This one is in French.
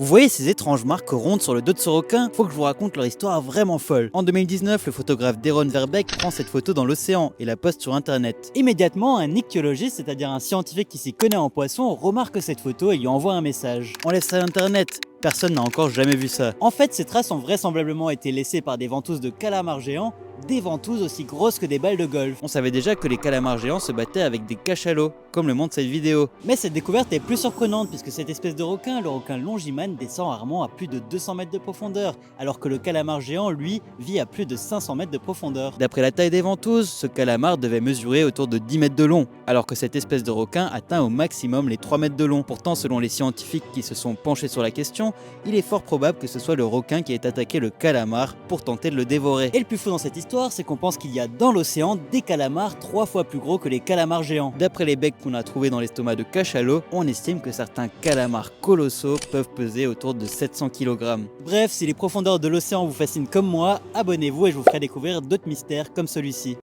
Vous voyez ces étranges marques rondes sur le dos de ce requin? Faut que je vous raconte leur histoire vraiment folle. En 2019, le photographe Deron Verbeek prend cette photo dans l'océan et la poste sur internet. Immédiatement, un ichthyologiste, c'est-à-dire un scientifique qui s'y connaît en poisson, remarque cette photo et lui envoie un message. On laisse ça à internet. Personne n'a encore jamais vu ça. En fait, ces traces ont vraisemblablement été laissées par des ventouses de calamars géants, des ventouses aussi grosses que des balles de golf. On savait déjà que les calamars géants se battaient avec des cachalots, comme le montre cette vidéo. Mais cette découverte est plus surprenante puisque cette espèce de requin, le requin longimane, descend rarement à plus de 200 mètres de profondeur, alors que le calamar géant, lui, vit à plus de 500 mètres de profondeur. D'après la taille des ventouses, ce calamar devait mesurer autour de 10 mètres de long, alors que cette espèce de requin atteint au maximum les 3 mètres de long. Pourtant, selon les scientifiques qui se sont penchés sur la question, il est fort probable que ce soit le requin qui ait attaqué le calamar pour tenter de le dévorer. Et le plus fou dans cette histoire, c'est qu'on pense qu'il y a dans l'océan des calamars 3 fois plus gros que les calamars géants. D'après les becs qu'on a trouvés dans l'estomac de cachalots, on estime que certains calamars colossaux peuvent peser autour de 700 kg. Bref, si les profondeurs de l'océan vous fascinent comme moi, abonnez-vous et je vous ferai découvrir d'autres mystères comme celui-ci.